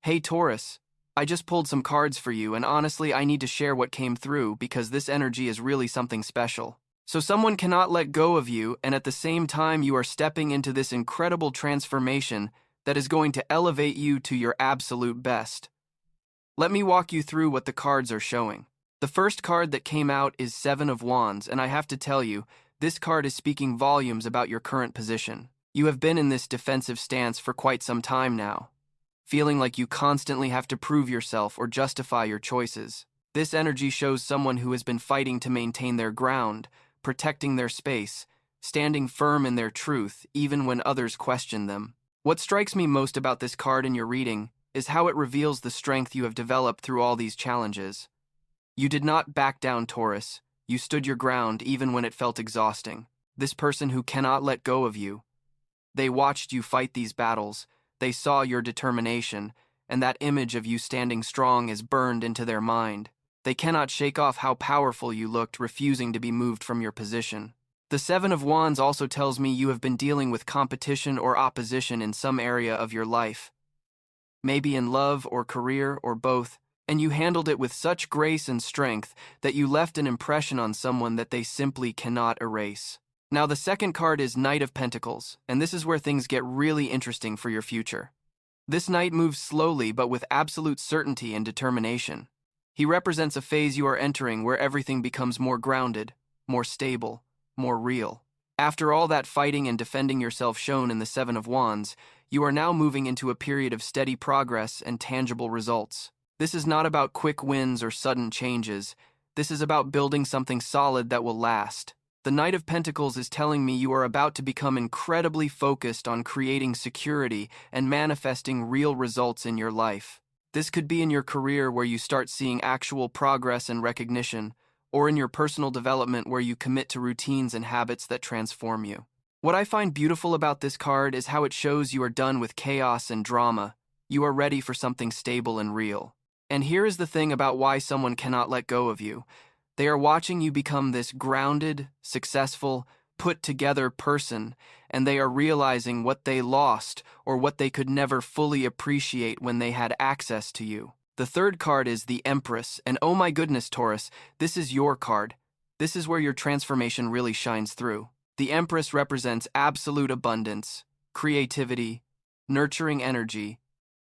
Hey Taurus, I just pulled some cards for you, and honestly, I need to share what came through because this energy is really something special. So, someone cannot let go of you, and at the same time, you are stepping into this incredible transformation that is going to elevate you to your absolute best. Let me walk you through what the cards are showing. The first card that came out is Seven of Wands, and I have to tell you, this card is speaking volumes about your current position. You have been in this defensive stance for quite some time now, feeling like you constantly have to prove yourself or justify your choices. This energy shows someone who has been fighting to maintain their ground, protecting their space, standing firm in their truth even when others question them. What strikes me most about this card in your reading is how it reveals the strength you have developed through all these challenges. You did not back down, Taurus. You stood your ground even when it felt exhausting. This person who cannot let go of you. They watched you fight these battles. They saw your determination, and that image of you standing strong is burned into their mind. They cannot shake off how powerful you looked, refusing to be moved from your position. The Seven of Wands also tells me you have been dealing with competition or opposition in some area of your life. Maybe in love or career or both, and you handled it with such grace and strength that you left an impression on someone that they simply cannot erase. Now, the second card is Knight of Pentacles, and this is where things get really interesting for your future. This knight moves slowly but with absolute certainty and determination. He represents a phase you are entering where everything becomes more grounded, more stable, more real. After all that fighting and defending yourself shown in the Seven of Wands, you are now moving into a period of steady progress and tangible results. This is not about quick wins or sudden changes. This is about building something solid that will last. The Knight of Pentacles is telling me you are about to become incredibly focused on creating security and manifesting real results in your life. This could be in your career where you start seeing actual progress and recognition, or in your personal development where you commit to routines and habits that transform you. What I find beautiful about this card is how it shows you are done with chaos and drama. You are ready for something stable and real. And here is the thing about why someone cannot let go of you. They are watching you become this grounded, successful, put-together person, and they are realizing what they lost or what they could never fully appreciate when they had access to you. The third card is the Empress, and oh my goodness, Taurus, this is your card. This is where your transformation really shines through. The Empress represents absolute abundance, creativity, nurturing energy,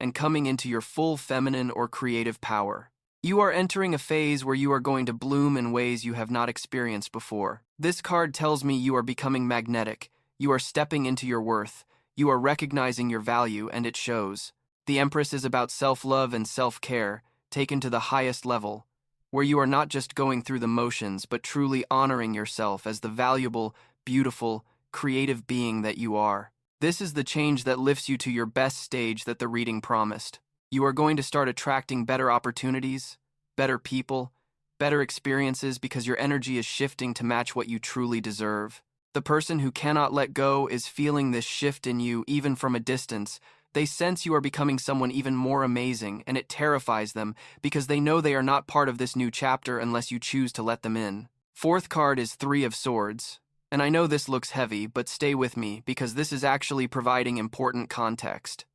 and coming into your full feminine or creative power. You are entering a phase where you are going to bloom in ways you have not experienced before. This card tells me you are becoming magnetic. You are stepping into your worth. You are recognizing your value, and it shows. The Empress is about self-love and self-care, taken to the highest level, where you are not just going through the motions, but truly honoring yourself as the valuable, beautiful, creative being that you are. This is the change that lifts you to your best stage that the reading promised. You are going to start attracting better opportunities, better people, better experiences because your energy is shifting to match what you truly deserve. The person who cannot let go is feeling this shift in you even from a distance. They sense you are becoming someone even more amazing, and it terrifies them because they know they are not part of this new chapter unless you choose to let them in. Fourth card is Three of Swords. And I know this looks heavy, but stay with me because this is actually providing important context.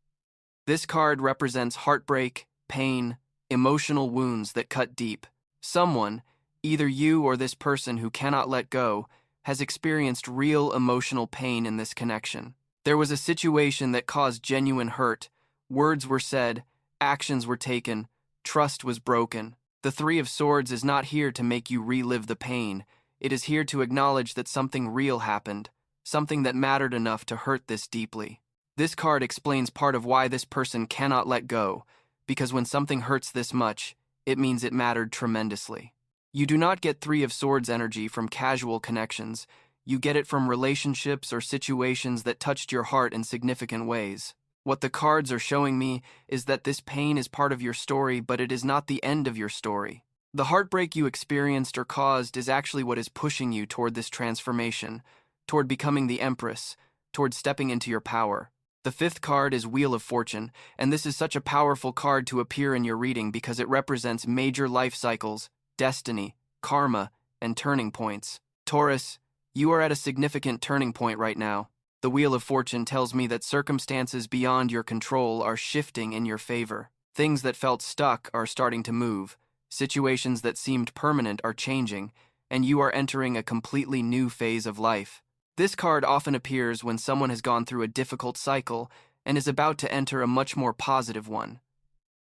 This card represents heartbreak, pain, emotional wounds that cut deep. Someone, either you or this person who cannot let go, has experienced real emotional pain in this connection. There was a situation that caused genuine hurt. Words were said, actions were taken, trust was broken. The Three of Swords is not here to make you relive the pain. It is here to acknowledge that something real happened, something that mattered enough to hurt this deeply. This card explains part of why this person cannot let go, because when something hurts this much, it means it mattered tremendously. You do not get Three of Swords energy from casual connections. You get it from relationships or situations that touched your heart in significant ways. What the cards are showing me is that this pain is part of your story, but it is not the end of your story. The heartbreak you experienced or caused is actually what is pushing you toward this transformation, toward becoming the Empress, toward stepping into your power. The fifth card is Wheel of Fortune, and this is such a powerful card to appear in your reading because it represents major life cycles, destiny, karma, and turning points. Taurus, you are at a significant turning point right now. The Wheel of Fortune tells me that circumstances beyond your control are shifting in your favor. Things that felt stuck are starting to move, situations that seemed permanent are changing, and you are entering a completely new phase of life. This card often appears when someone has gone through a difficult cycle and is about to enter a much more positive one.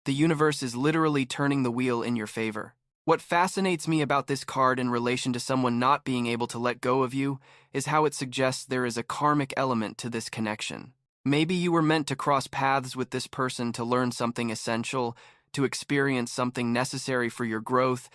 The universe is literally turning the wheel in your favor. What fascinates me about this card in relation to someone not being able to let go of you is how it suggests there is a karmic element to this connection. Maybe you were meant to cross paths with this person to learn something essential, to experience something necessary for your growth,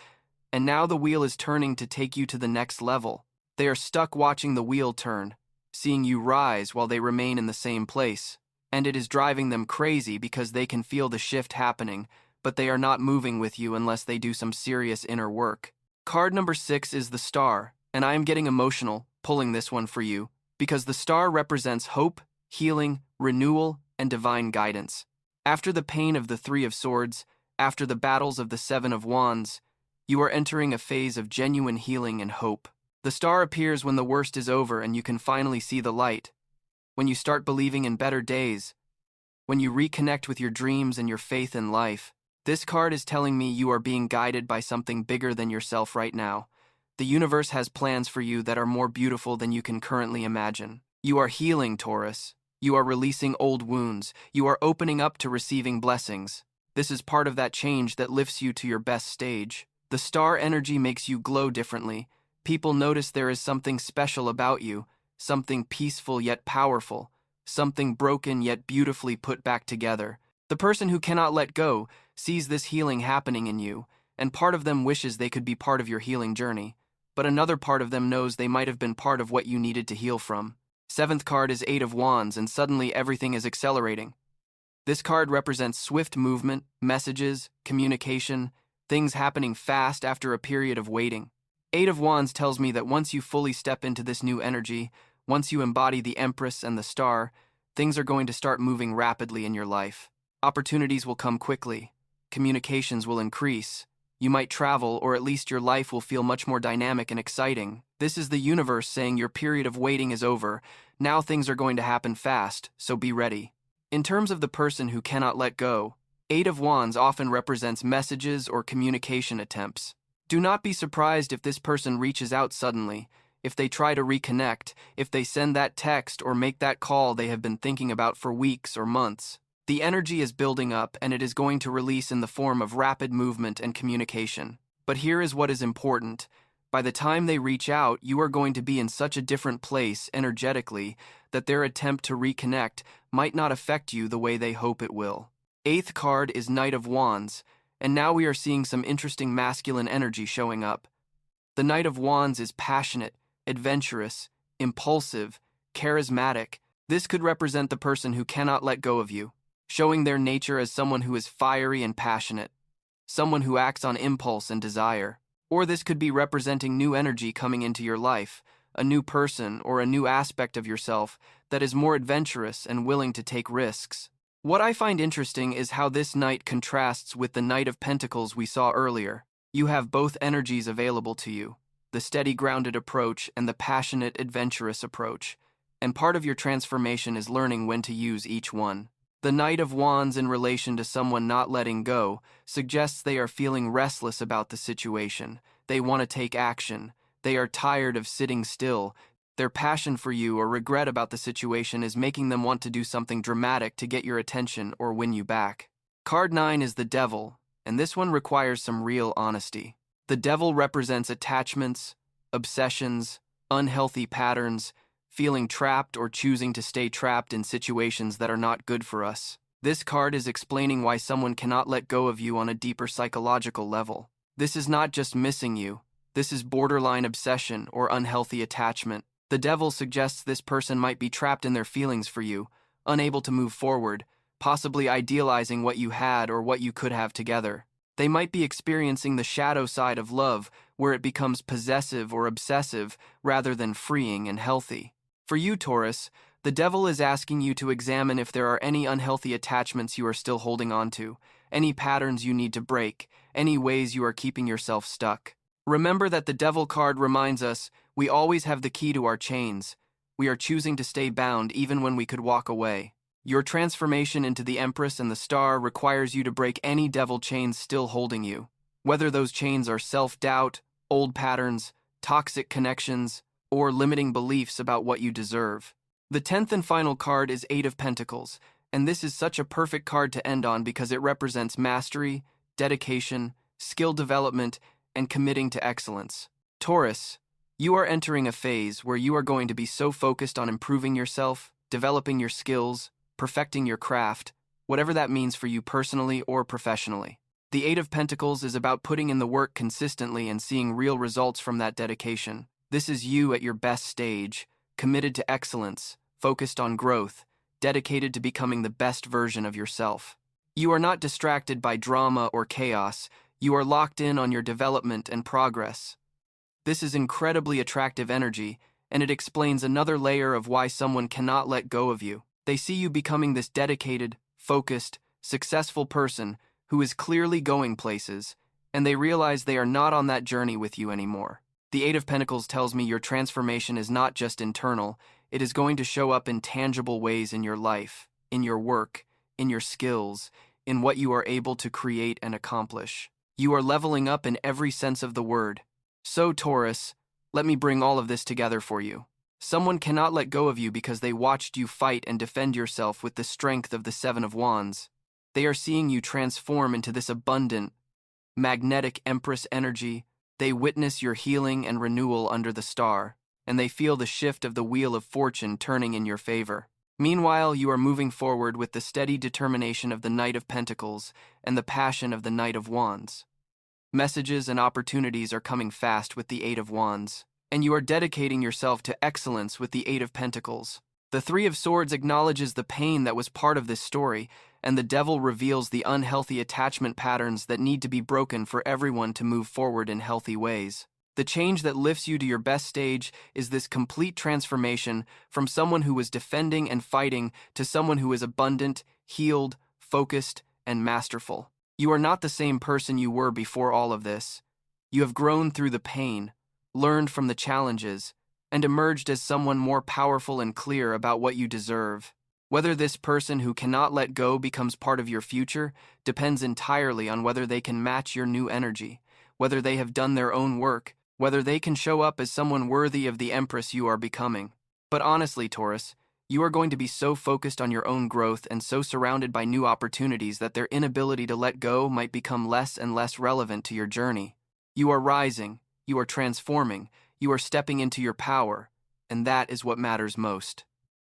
and now the wheel is turning to take you to the next level. They are stuck watching the wheel turn, seeing you rise while they remain in the same place, and it is driving them crazy because they can feel the shift happening, but they are not moving with you unless they do some serious inner work. Card number 6 is the Star, and I am getting emotional pulling this one for you because the Star represents hope, healing, renewal, and divine guidance. After the pain of the Three of Swords, after the battles of the Seven of Wands, you are entering a phase of genuine healing and hope. The Star appears when the worst is over and you can finally see the light. When you start believing in better days, when you reconnect with your dreams and your faith in life. This card is telling me you are being guided by something bigger than yourself right now. The universe has plans for you that are more beautiful than you can currently imagine. You are healing, Taurus. You are releasing old wounds. You are opening up to receiving blessings. This is part of that change that lifts you to your best stage. The Star energy makes you glow differently. People notice there is something special about you, something peaceful yet powerful, something broken yet beautifully put back together. The person who cannot let go sees this healing happening in you, and part of them wishes they could be part of your healing journey, but another part of them knows they might have been part of what you needed to heal from. 7th card is 8 of Wands, and suddenly everything is accelerating. This card represents swift movement, messages, communication, things happening fast after a period of waiting. 8 of Wands tells me that once you fully step into this new energy, once you embody the Empress and the Star, things are going to start moving rapidly in your life. Opportunities will come quickly. Communications will increase. You might travel, or at least your life will feel much more dynamic and exciting. This is the universe saying your period of waiting is over. Now things are going to happen fast, so be ready. In terms of the person who cannot let go, 8 of Wands often represents messages or communication attempts. Do not be surprised if this person reaches out suddenly, if they try to reconnect, if they send that text or make that call they have been thinking about for weeks or months. The energy is building up and it is going to release in the form of rapid movement and communication. But here is what is important. By the time they reach out, you are going to be in such a different place energetically that their attempt to reconnect might not affect you the way they hope it will. 8th card is Knight of Wands, and now we are seeing some interesting masculine energy showing up. The Knight of Wands is passionate, adventurous, impulsive, charismatic. This could represent the person who cannot let go of you, showing their nature as someone who is fiery and passionate, someone who acts on impulse and desire. Or this could be representing new energy coming into your life, a new person or a new aspect of yourself that is more adventurous and willing to take risks. What I find interesting is how this knight contrasts with the Knight of Pentacles we saw earlier. You have both energies available to you, the steady, grounded approach and the passionate, adventurous approach, and part of your transformation is learning when to use each one. The Knight of Wands in relation to someone not letting go suggests they are feeling restless about the situation. They want to take action. They are tired of sitting still. Their passion for you or regret about the situation is making them want to do something dramatic to get your attention or win you back. Card 9 is the Devil, and this one requires some real honesty. The Devil represents attachments, obsessions, unhealthy patterns, feeling trapped or choosing to stay trapped in situations that are not good for us. This card is explaining why someone cannot let go of you on a deeper psychological level. This is not just missing you. This is borderline obsession or unhealthy attachment. The Devil suggests this person might be trapped in their feelings for you, unable to move forward, possibly idealizing what you had or what you could have together. They might be experiencing the shadow side of love, where it becomes possessive or obsessive rather than freeing and healthy. For you, Taurus, the Devil is asking you to examine if there are any unhealthy attachments you are still holding on to, any patterns you need to break, any ways you are keeping yourself stuck. Remember that the Devil card reminds us we always have the key to our chains. We are choosing to stay bound even when we could walk away. Your transformation into the Empress and the Star requires you to break any devil chains still holding you, whether those chains are self-doubt, old patterns, toxic connections, or limiting beliefs about what you deserve. The 10th and final card is Eight of Pentacles, and this is such a perfect card to end on because it represents mastery, dedication, skill development, and committing to excellence. Taurus, you are entering a phase where you are going to be so focused on improving yourself, developing your skills, perfecting your craft, whatever that means for you personally or professionally. The Eight of Pentacles is about putting in the work consistently and seeing real results from that dedication. This is you at your best stage, committed to excellence, focused on growth, dedicated to becoming the best version of yourself. You are not distracted by drama or chaos. You are locked in on your development and progress. This is incredibly attractive energy, and it explains another layer of why someone cannot let go of you. They see you becoming this dedicated, focused, successful person who is clearly going places, and they realize they are not on that journey with you anymore. The Eight of Pentacles tells me your transformation is not just internal, it is going to show up in tangible ways in your life, in your work, in your skills, in what you are able to create and accomplish. You are leveling up in every sense of the word. So, Taurus, let me bring all of this together for you. Someone cannot let go of you because they watched you fight and defend yourself with the strength of the Seven of Wands. They are seeing you transform into this abundant, magnetic Empress energy. They witness your healing and renewal under the star, and they feel the shift of the wheel of fortune turning in your favor. Meanwhile, you are moving forward with the steady determination of the Knight of Pentacles and the passion of the Knight of Wands. Messages and opportunities are coming fast with the Eight of Wands, and you are dedicating yourself to excellence with the Eight of Pentacles. The Three of Swords acknowledges the pain that was part of this story, and the Devil reveals the unhealthy attachment patterns that need to be broken for everyone to move forward in healthy ways. The change that lifts you to your best stage is this complete transformation from someone who was defending and fighting to someone who is abundant, healed, focused, and masterful. You are not the same person you were before all of this. You have grown through the pain, learned from the challenges, and emerged as someone more powerful and clear about what you deserve. Whether this person who cannot let go becomes part of your future depends entirely on whether they can match your new energy, whether they have done their own work, whether they can show up as someone worthy of the Empress you are becoming. But honestly, Taurus, you are going to be so focused on your own growth and so surrounded by new opportunities that their inability to let go might become less and less relevant to your journey. You are rising, you are transforming, you are stepping into your power, and that is what matters most.